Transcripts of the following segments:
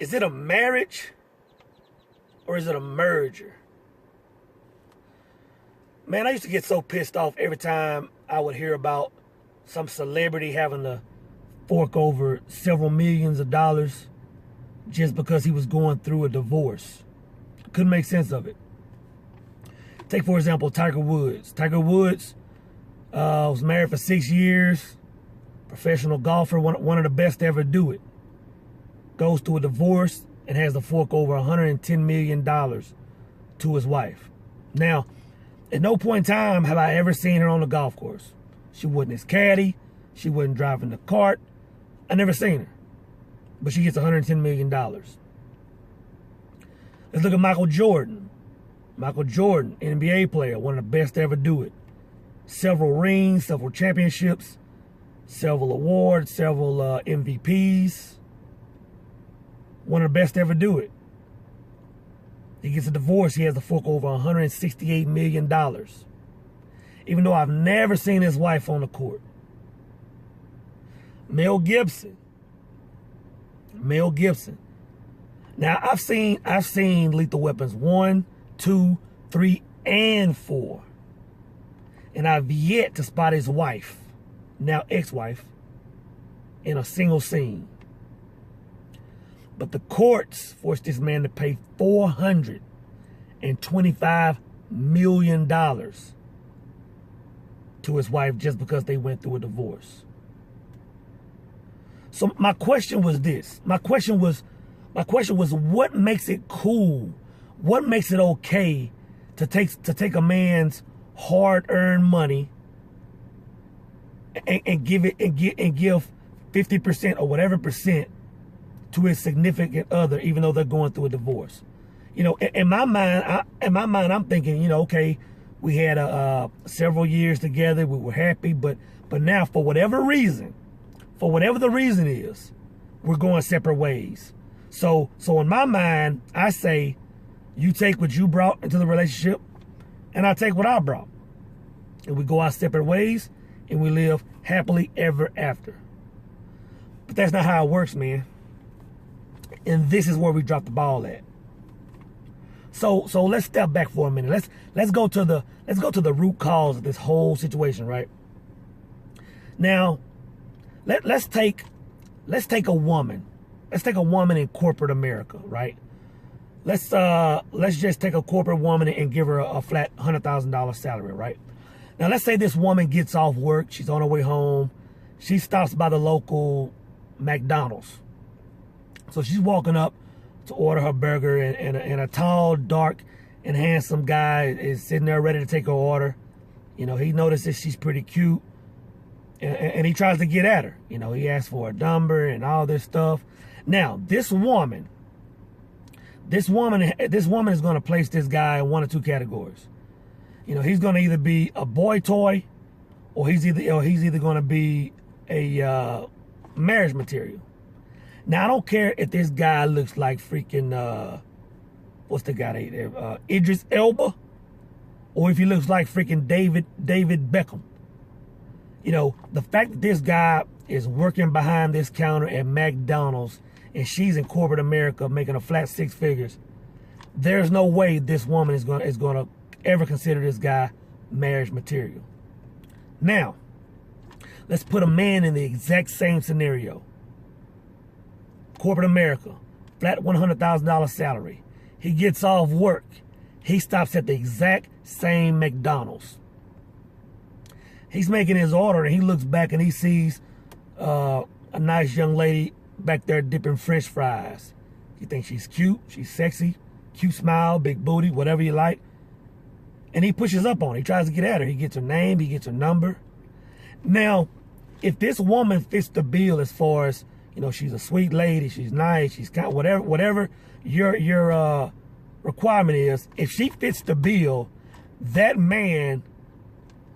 Is it a marriage or is it a merger? Man, I used to get so pissed off every time I would hear about some celebrity having to fork over several millions of dollars just because he was going through a divorce. Couldn't make sense of it. Take, for example, Tiger Woods. Tiger Woods was married for 6 years, professional golfer, one of the best to ever do it. Goes through a divorce and has to fork over $110 million to his wife. Now, at no point in time have I ever seen her on the golf course. She wasn't his caddy. She wasn't driving the cart. I never seen her. But she gets $110 million. Let's look at Michael Jordan. Michael Jordan, NBA player, one of the best to ever do it. Several rings, several championships, several awards, several MVPs. One of the best to ever do it. He gets a divorce, he has to fork over $168 million. Even though I've never seen his wife on the court. Mel Gibson. Now, I've seen Lethal Weapons 1, 2, 3, and 4. And I've yet to spot his wife, now ex-wife, in a single scene. But the courts forced this man to pay $425 million to his wife just because they went through a divorce. So my question was this. My question was, what makes it cool? What makes it okay to take a man's hard-earned money and give 50% or whatever percent to his significant other, even though they're going through a divorce? You know, in my mind, I'm thinking, you know, okay, we had several years together, we were happy, but now for whatever the reason is, we're going separate ways. So in my mind, I say, you take what you brought into the relationship, and I take what I brought, and we go our separate ways, and we live happily ever after. But that's not how it works, man. And this is where we drop the ball at. So let's step back for a minute. Let's go to the root cause of this whole situation, right? Now, let's take a woman. Let's take a woman in corporate America, right? Let's just take a corporate woman and give her a flat $100,000 salary, right? Now, let's say this woman gets off work. She's on her way home. She stops by the local McDonald's. So she's walking up to order her burger, and a tall, dark, and handsome guy is sitting there ready to take her order. You know, he notices she's pretty cute, and he tries to get at her. You know, he asks for a number and all this stuff. Now, this woman is going to place this guy in one of two categories. You know, he's going to either be a boy toy, or he's either going to be a marriage material. Now, I don't care if this guy looks like freaking, what's the guy there? Idris Elba, or if he looks like freaking David Beckham. You know, the fact that this guy is working behind this counter at McDonald's and she's in corporate America making a flat 6 figures, there's no way this woman is going to ever consider this guy marriage material. Now, let's put a man in the exact same scenario. Corporate America, flat $100,000 salary. He gets off work. He stops at the exact same McDonald's. He's making his order, and he looks back and he sees a nice young lady back there dipping French fries. He thinks she's cute, she's sexy, cute smile, big booty, whatever you like. And he pushes up on her. He tries to get at her. He gets her name, he gets her number. Now, if this woman fits the bill as far as, you know, she's a sweet lady, she's nice, she's kind of whatever your requirement is, if she fits the bill, that man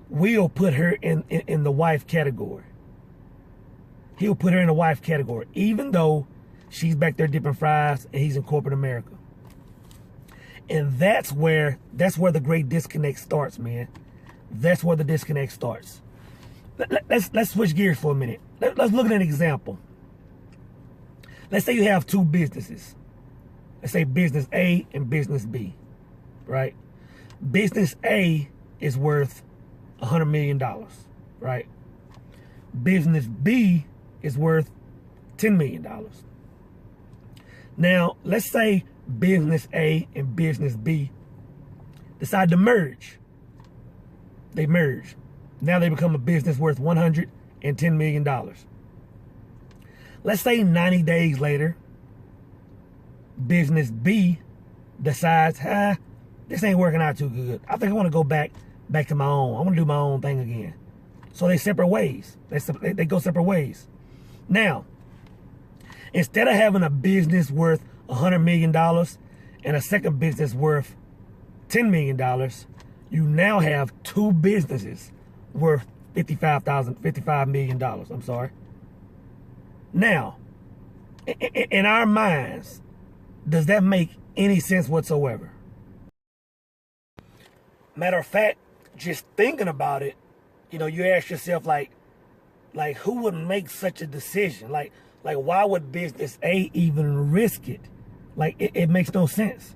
will put her in the wife category. He'll put her in the wife category, even though she's back there dipping fries and he's in corporate America. And that's where the great disconnect starts, man. That's where the disconnect starts. Let's switch gears for a minute. Let's look at an example. let's say you have two businesses. Let's say business A and business B, right? Business A is worth $100 million, right? Business B is worth $10 million. Now, let's say business A and business B decide to merge. They merge. Now they become a business worth $110 million. Let's say 90 days later, business B decides, this ain't working out too good. I think I want to go back to my own. I want to do my own thing again. So they separate ways. They go separate ways. Now, instead of having a business worth $100 million and a second business worth $10 million, you now have two businesses worth $55 million. I'm sorry. Now, in our minds, does that make any sense whatsoever? Matter of fact, just thinking about it, you ask yourself, like who would make such a decision? Like why would business A even risk it? Like, it makes no sense.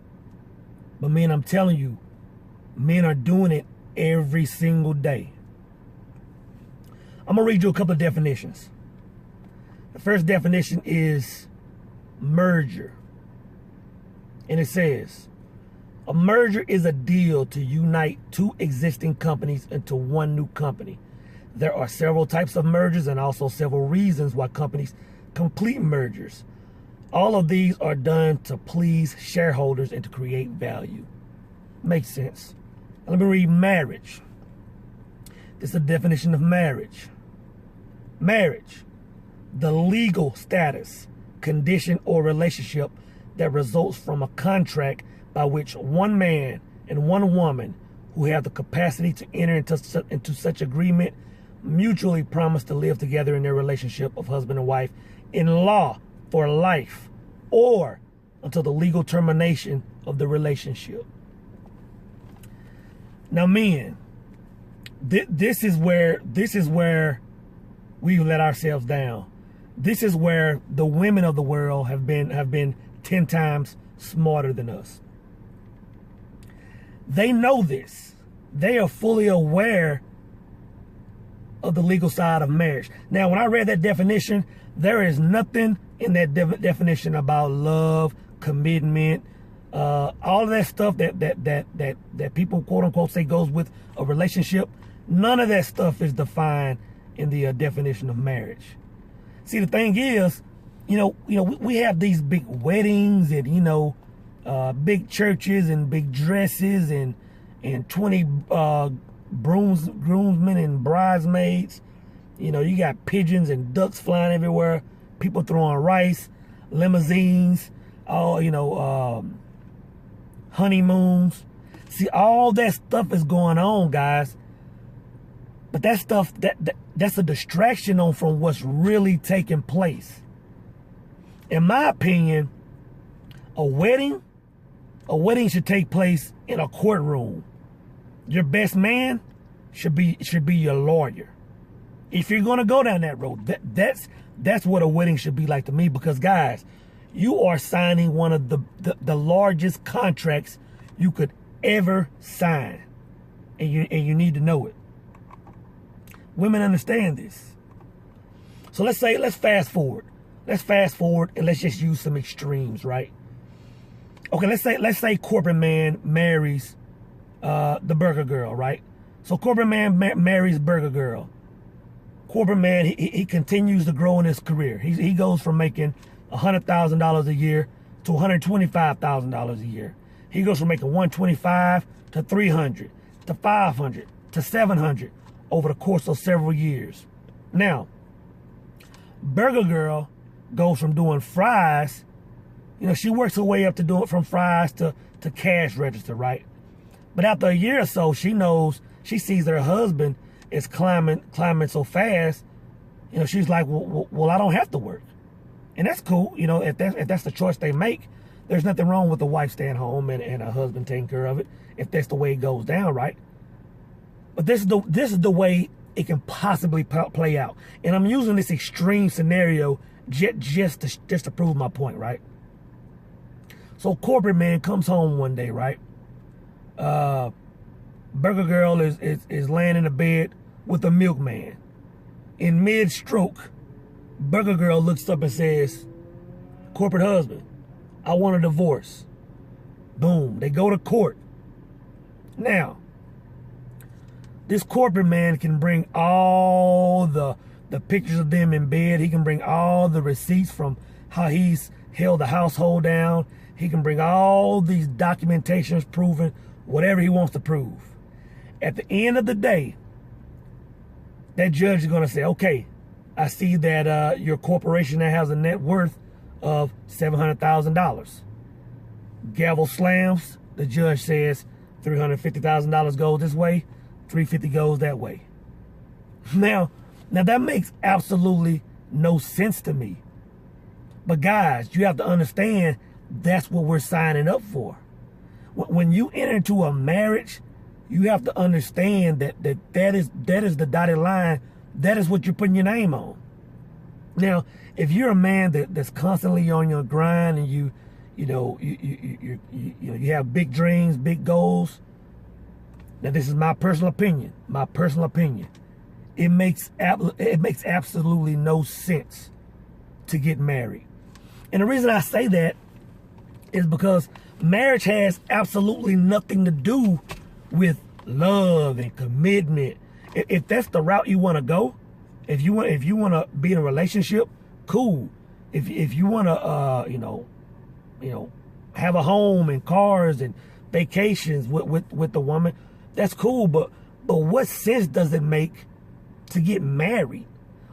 But man, I'm telling you, men are doing it every single day. I'm gonna read you a couple of definitions. The first definition is merger. And it says, a merger is a deal to unite two existing companies into one new company. There are several types of mergers and also several reasons why companies complete mergers. All of these are done to please shareholders and to create value. Makes sense. Let me read marriage. This is the definition of marriage. Marriage, the legal status, condition, or relationship that results from a contract by which one man and one woman who have the capacity to enter into such agreement mutually promise to live together in their relationship of husband and wife in law for life or until the legal termination of the relationship. Now, men, this is where we let ourselves down. This is where the women of the world have been 10 times smarter than us. They know this. They are fully aware of the legal side of marriage. Now, when I read that definition, there is nothing in that definition about love, commitment, all of that stuff that people quote unquote say goes with a relationship. None of that stuff is defined in the definition of marriage. See, the thing is, we have these big weddings and big churches and big dresses and 20 groomsmen and bridesmaids. You got pigeons and ducks flying everywhere, people throwing rice, limousines, honeymoons. See, all that stuff is going on, guys. But that stuff, that's a distraction from what's really taking place. In my opinion, a wedding should take place in a courtroom. Your best man should be your lawyer. If you're gonna go down that road, that's what a wedding should be like to me. Because guys, you are signing one of the largest contracts you could ever sign, and you need to know it. Women understand this. So let's fast forward. Let's fast forward and let's just use some extremes, right? Okay, let's say corporate man marries the burger girl, right? So corporate man marries burger girl. Corporate man, he continues to grow in his career. He goes from making $100,000 a year to $125,000 a year. He goes from making $125 to $300 to $500 to $700 over the course of several years. Now, burger girl goes from doing fries. She works her way up to doing from fries to cash register, right? But after a year or so, she sees her husband is climbing so fast. She's like, well, I don't have to work, and that's cool. If that's the choice they make, there's nothing wrong with the wife staying home and her husband taking care of it. If that's the way it goes down, right? But this is the way it can possibly play out. And I'm using this extreme scenario just to prove my point, right? So corporate man comes home one day, right? Burger Girl is laying in the bed with the milkman. In mid-stroke, Burger Girl looks up and says, corporate husband, I want a divorce. Boom, they go to court. Now, this corporate man can bring all the pictures of them in bed. He can bring all the receipts from how he's held the household down. He can bring all these documentations proving whatever he wants to prove. At the end of the day, that judge is going to say, okay, I see that your corporation that has a net worth of $700,000. Gavel slams. The judge says $350,000 goes this way, $350 goes that way. Now that makes absolutely no sense to me. But guys, you have to understand that's what we're signing up for. When you enter into a marriage, you have to understand that is the dotted line. That is what you're putting your name on. Now, if you're a man that's constantly on your grind and you have big dreams, big goals. Now, this is my personal opinion. My personal opinion. It makes absolutely no sense to get married. And the reason I say that is because marriage has absolutely nothing to do with love and commitment. If that's the route you want to go, if you want to be in a relationship, cool. If you want to have a home and cars and vacations with the woman, that's cool. But what sense does it make to get married?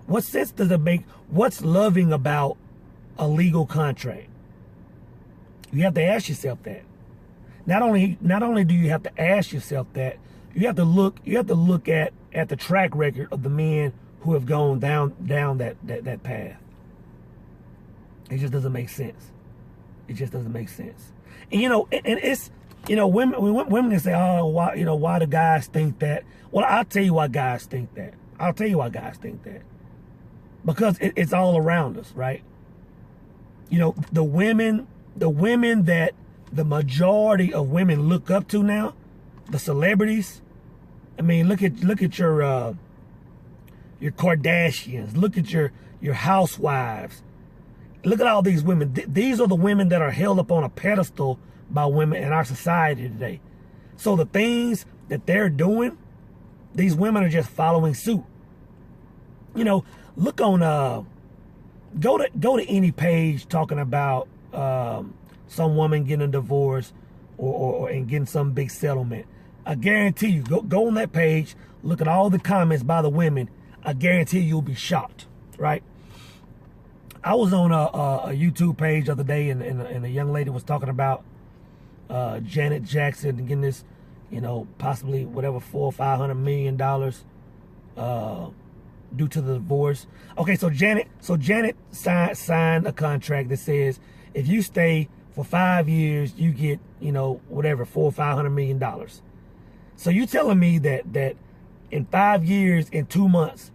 What sense does it make? What's loving about a legal contract? You have to ask yourself that. Not only do you have to ask yourself that, you have to look at the track record of the men who have gone down that path. It just doesn't make sense. It just doesn't make sense. And it's women can say, oh, why do guys think that? Well, I'll tell you why guys think that. Because it's all around us, right? The women that the majority of women look up to now, the celebrities. I mean, look at your Kardashians. Look at your housewives. Look at all these women. These are the women that are held up on a pedestal by women in our society today. So the things that they're doing, these women are just following suit. Look on go to any page talking about some woman getting a divorce or and getting some big settlement. I guarantee you, go on that page, look at all the comments by the women. I guarantee you'll be shocked, right? I was on a YouTube page the other day, and a young lady was talking about Janet Jackson getting this, possibly whatever $400 or $500 million due to the divorce. Okay, so Janet signed a contract that says if you stay for 5 years, you get whatever $400 or $500 million. So you telling me that in 5 years, in 2 months,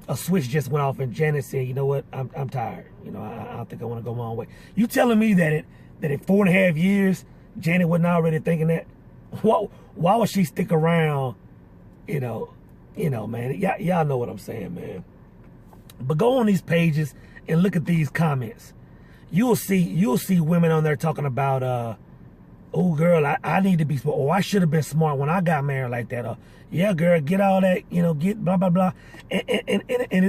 a switch just went off and Janet said, you know what, I'm tired. I don't think I want to go my own way. You telling me that in 4.5 years, Janet wasn't already thinking that? Why would she stick around? Man, y'all know what I'm saying, man. But go on these pages and look at these comments. You'll see women on there talking about oh girl, I need to be smart, or I should have been smart when I got married like that. Yeah, girl, get all that, get blah blah blah, and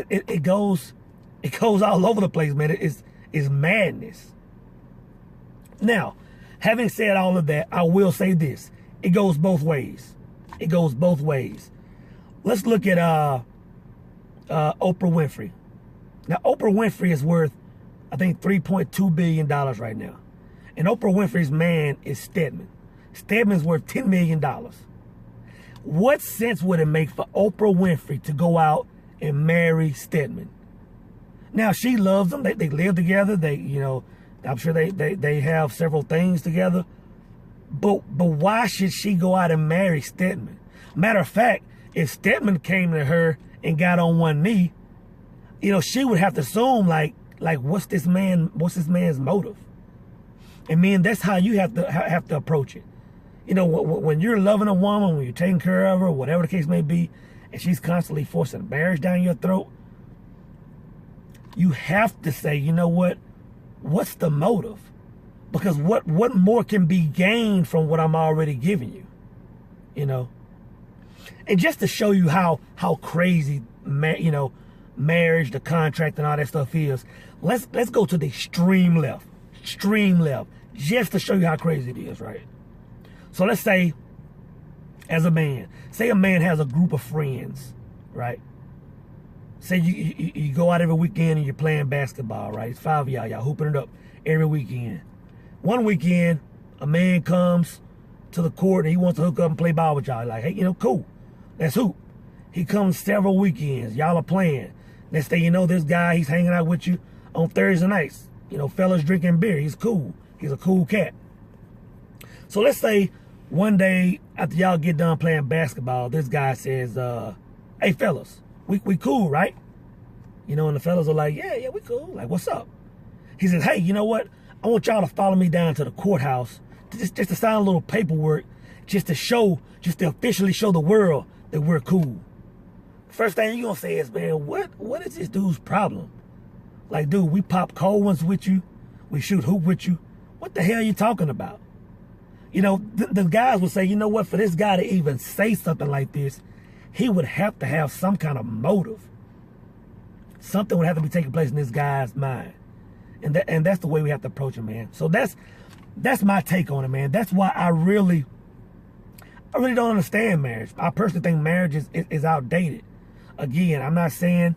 it goes all over the place, man. It's madness. Now, having said all of that, I will say this: it goes both ways. It goes both ways. Let's look at Oprah Winfrey. Now, Oprah Winfrey is worth, I think, $3.2 billion right now. And Oprah Winfrey's man is Stedman. Stedman's worth $10 million. What sense would it make for Oprah Winfrey to go out and marry Stedman? Now, she loves him. They live together. I'm sure they have several things together. But why should she go out and marry Stedman? Matter of fact, if Stedman came to her and got on one knee, she would have to assume, like, Like, what's this man's motive? And man, that's how you have to approach it. You know, when you're loving a woman, when you're taking care of her, whatever the case may be, and she's constantly forcing marriage down your throat, you have to say, you know what? What's the motive? Because what more can be gained from what I'm already giving you? You know? And just to show you how crazy, you know, marriage, the contract, and all that stuff is, let's go to the extreme left. Extreme left. Just to show you how crazy it is, right? So let's say, as a man, say a man has a group of friends, right? Say you go out every weekend and you're playing basketball, right? It's 5 of y'all hooping it up every weekend. One weekend, a man comes to the court and he wants to hook up and play ball with y'all. Like, hey, you know, cool, let's hoop. He comes several weekends, y'all are playing. Next thing you know, this guy, he's hanging out with you on Thursday nights. You know, fellas drinking beer, he's cool. He's a cool cat. So let's say one day after y'all get done playing basketball, this guy says, hey fellas, we cool, right? You know, and the fellas are like, yeah, we cool. Like, what's up? He says, hey, you know what? I want y'all to follow me down to the courthouse just to sign a little paperwork, just to officially show the world that we're cool. First thing you're gonna say is, man, what is this dude's problem? Like, dude, we pop cold ones with you. We shoot hoop with you. What the hell are you talking about? You know, the guys would say, you know what, for this guy to even say something like this, he would have to have some kind of motive. Something would have to be taking place in this guy's mind. And that's the way we have to approach it, man. So that's my take on it, man. That's why I really don't understand marriage. I personally think marriage is outdated. Again, I'm not saying,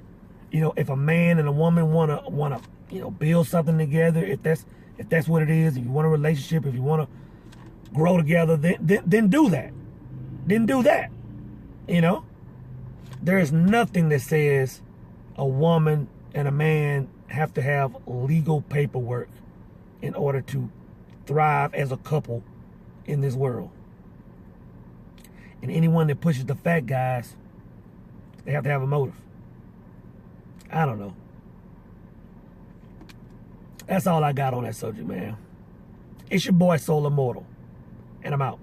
you know, if a man and a woman wanna you know, build something together, if that's what it is, if you want a relationship, if you want to grow together, then do that. Then do that. You know? There is nothing that says a woman and a man have to have legal paperwork in order to thrive as a couple in this world. And anyone that pushes the fact, guys, they have to have a motive. I don't know. That's all I got on that subject, man. It's your boy Soul Immortal, and I'm out.